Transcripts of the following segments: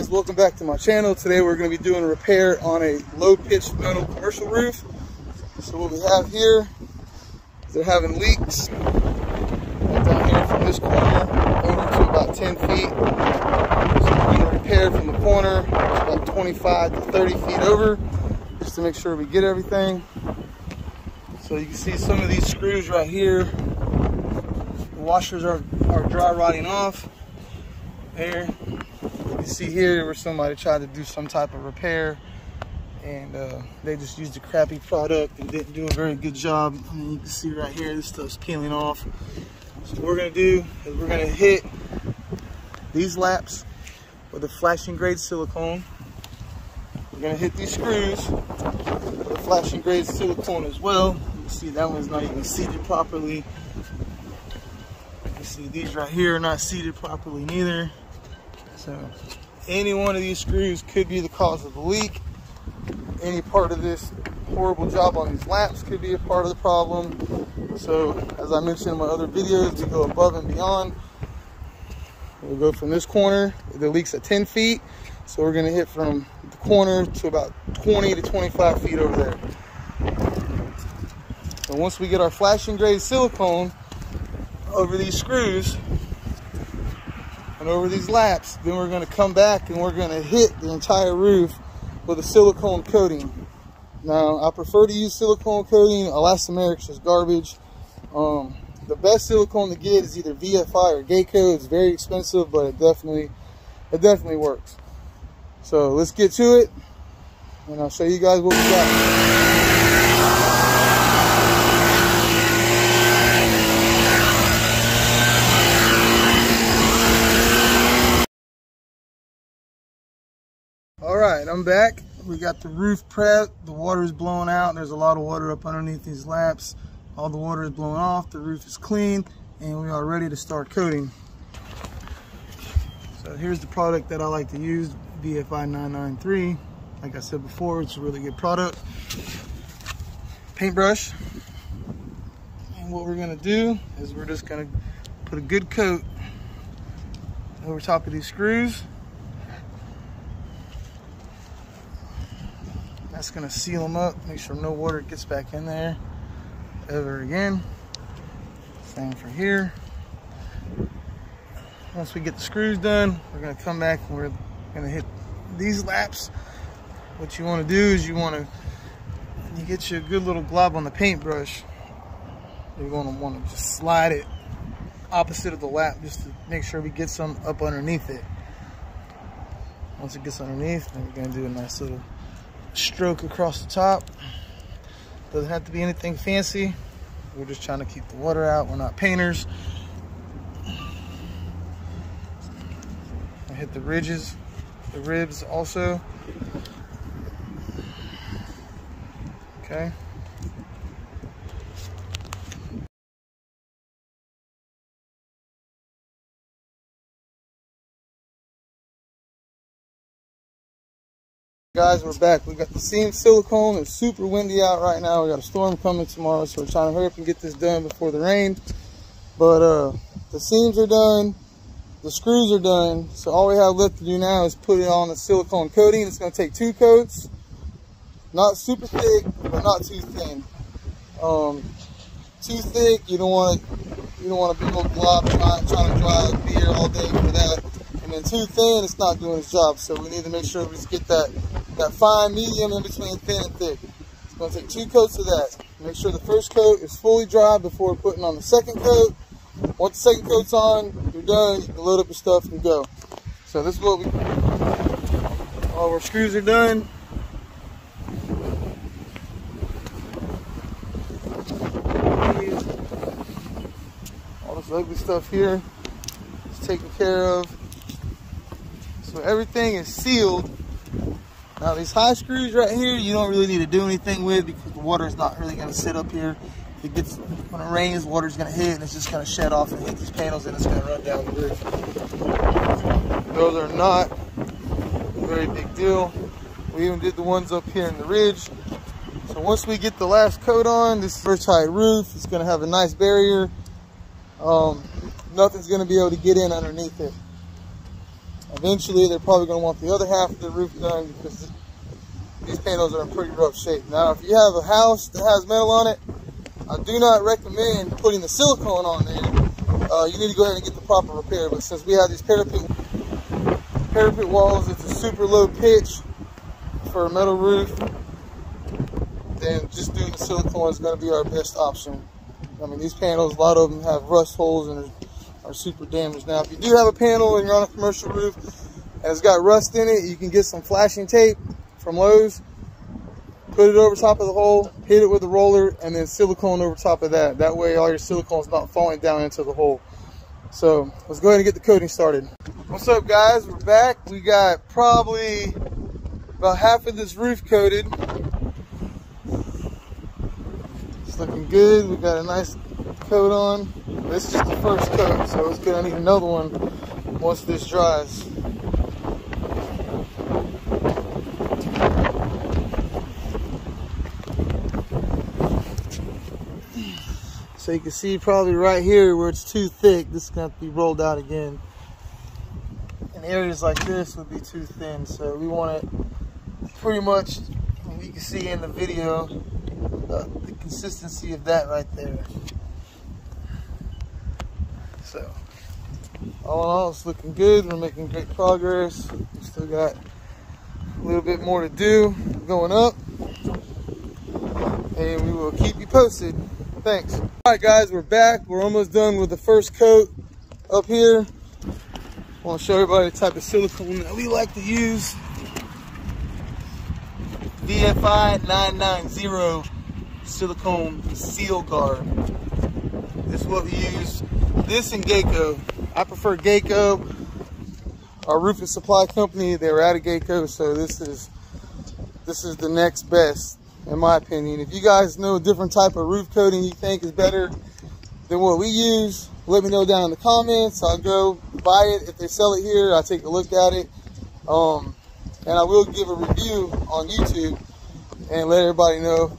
guys, welcome back to my channel. Today we're going to be doing a repair on a low pitch metal commercial roof. So what we have here, they're having leaks right down here from this corner over to about 10 feet. So we're going to repair from the corner to about 25 to 30 feet over, just to make sure we get everything. So you can see some of these screws right here, the washers are dry rotting off there. You can see here where somebody tried to do some type of repair and they just used a crappy product and didn't do a very good job. I mean, you can see right here, this stuff's peeling off. So what we're gonna do is we're gonna hit these laps with a flashing grade silicone. We're gonna hit these screws with a flashing grade silicone as well. You can see that one's not even seated properly. You can see these right here are not seated properly neither. So any one of these screws could be the cause of the leak. Any part of this horrible job on these laps could be a part of the problem. So as I mentioned in my other videos, we go above and beyond. We'll go from this corner, the leak's at 10 feet. So we're gonna hit from the corner to about 20 to 25 feet over there. And once we get our flashing grade silicone over these screws and over these laps, then we're gonna come back and we're gonna hit the entire roof with a silicone coating. Now, I prefer to use silicone coating. Elastomerics is garbage. The best silicone to get is either VFI or Geico. It's very expensive, but it definitely works. So let's get to it, and I'll show you guys what we got. All right, I'm back. We got the roof prepped. The water is blowing out. There's a lot of water up underneath these laps. All the water is blowing off. The roof is clean, and we are ready to start coating. So here's the product that I like to use, VFI 993. Like I said before, it's a really good product. Paintbrush. And what we're gonna do is we're just gonna put a good coat over top of these screws. That's gonna seal them up, make sure no water gets back in there ever again. Same for here. Once we get the screws done, we're gonna come back and we're gonna hit these laps. What you wanna do is you get you a good little glob on the paintbrush. You're gonna wanna just slide it opposite of the lap just to make sure we get some up underneath it. Once it gets underneath, then we're gonna do a nice little stroke across the top. Doesn't have to be anything fancy. We're just trying to keep the water out. We're not painters. I hit the ridges, the ribs also. Okay. Guys, we're back. We got the seam silicone. It's super windy out right now. We got a storm coming tomorrow, so we're trying to hurry up and get this done before the rain. But the seams are done, the screws are done, so all we have left to do now is put it on the silicone coating. It's going to take 2 coats, not super thick, but not too thin. Too thick, you don't want a big old glob trying to dry beer all day for that. And then too thin, it's not doing its job. So we need to make sure we just get that fine medium in between thin and thick. It's going to take 2 coats of that. Make sure the first coat is fully dry before putting on the second coat. Once the second coat's on, you're done. You can load up your stuff and go. So this is what all of our screws are done. All this ugly stuff here is taken care of. So everything is sealed. Now these high screws right here, you don't really need to do anything with because the water is not really going to sit up here. When it rains, water's going to hit and it's just going to shed off and hit these panels and it's going to run down the roof. Those are not a very big deal. We even did the ones up here in the ridge. So once we get the last coat on, this is a tight roof. It's going to have a nice barrier. Nothing's going to be able to get in underneath it. eventually they're probably going to want the other half of the roof done because these panels are in pretty rough shape. Now, if you have a house that has metal on it, I do not recommend putting the silicone on there. You need to go ahead and get the proper repair. But since we have these parapet walls, it's a super low pitch for a metal roof, then just doing the silicone is going to be our best option. I mean, these panels, a lot of them have rust holes and are super damaged. Now, if you do have a panel and you're on a commercial roof and it's got rust in it, you can get some flashing tape from Lowe's, put it over top of the hole, hit it with a roller, and then silicone over top of that. That way all your silicone is not falling down into the hole. So let's go ahead and get the coating started. What's up, guys? We're back. We got probably about half of this roof coated. It's looking good. We got a nice coat on. This is just the first coat, so it's gonna need another one once this dries. So you can see probably right here where it's too thick, this is going to have to be rolled out again. And areas like this would be too thin, so we want it pretty much, you can see in the video, the consistency of that right there. So, all in all, it's looking good. We're making great progress. We still got a little bit more to do going up. And we will keep you posted. Thanks. All right, guys, we're back. We're almost done with the first coat up here. I want to show everybody the type of silicone that we like to use. VFI 990 silicone seal guard. This is what we use. This and Geico. I prefer Geico. Our roofing supply company, they were out of Geico, so this is the next best, in my opinion. If you guys know a different type of roof coating you think is better than what we use, let me know down in the comments. I'll go buy it. If they sell it here, I'll take a look at it. And I will give a review on YouTube and let everybody know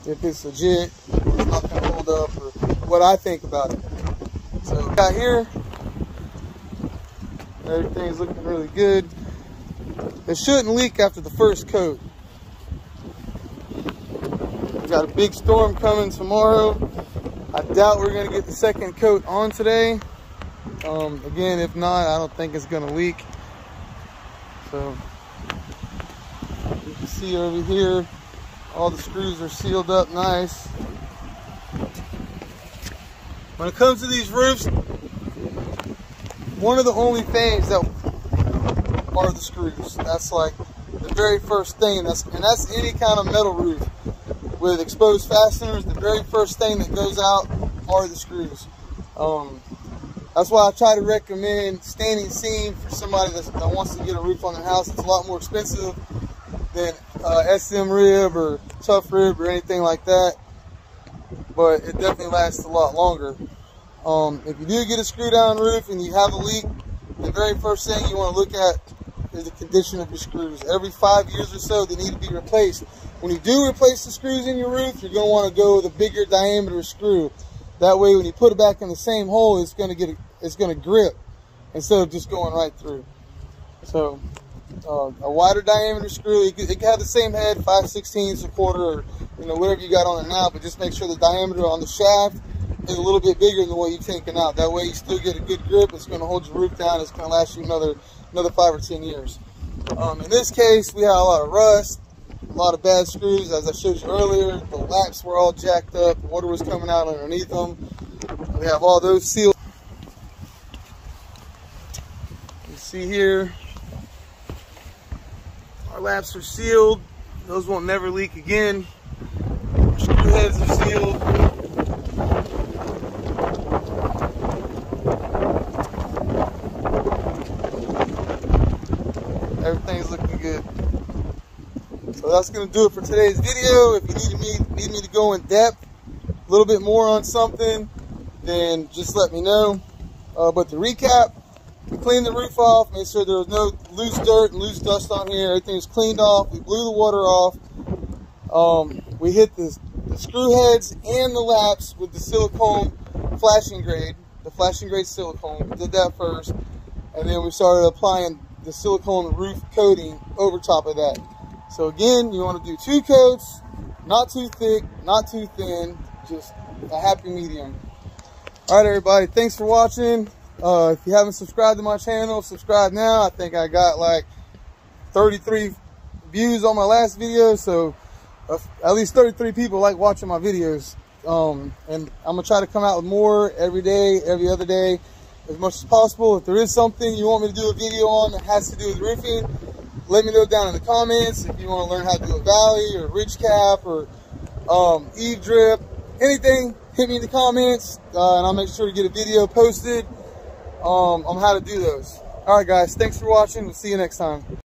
if it's legit, or it's not going to hold up, or what I think about it. So got here, everything's looking really good. It shouldn't leak after the first coat. We got a big storm coming tomorrow. I doubt we're going to get the second coat on today. Again, if not, I don't think it's going to leak. So you can see over here, all the screws are sealed up nice. When it comes to these roofs, one of the only things that are the screws. That's like the very first thing. And that's any kind of metal roof with exposed fasteners. The very first thing that goes out are the screws. That's why I try to recommend standing seam for somebody that wants to get a roof on their house. It's a lot more expensive than SM rib or tough rib or anything like that, but it definitely lasts a lot longer. If you do get a screw down roof and you have a leak, the very first thing you want to look at is the condition of your screws. Every 5 years or so, they need to be replaced. When you do replace the screws in your roof, you're going to want to go with a bigger diameter screw. That way, when you put it back in the same hole, it's going to grip instead of just going right through. So, a wider diameter screw, it can have the same head, 5/16, a quarter, or whatever you got on it now, but just make sure the diameter on the shaft is a little bit bigger than what you're taking out. That way, you still get a good grip. It's going to hold your roof down. It's going to last you another 5 or 10 years. In this case, we had a lot of rust, a lot of bad screws. As I showed you earlier, the laps were all jacked up. The water was coming out underneath them. We have all those sealed. You see here, our laps are sealed. Those won't never leak again. Our screw heads are sealed. Everything's looking good. So that's going to do it for today's video. If you need me to go in depth a little bit more on something, then just let me know. But to recap, we cleaned the roof off, made sure there was no loose dirt and loose dust on here. Everything was cleaned off. We blew the water off. We hit the screw heads and the laps with the silicone flashing grade, the flashing grade silicone. We did that first. and then we started applying the silicone roof coating over top of that. So again, you want to do 2 coats, not too thick, not too thin, just a happy medium. All right, everybody, thanks for watching. If you haven't subscribed to my channel, subscribe now. I think I got like 33 views on my last video, so at least 33 people like watching my videos. And I'm gonna try to come out with more every day, every other day, as much as possible. If there is something you want me to do a video on that has to do with roofing, let me know down in the comments. If you want to learn how to do a valley or ridge cap or eave drip, anything, hit me in the comments, and I'll make sure to get a video posted on how to do those. All right, guys, thanks for watching. We'll see you next time.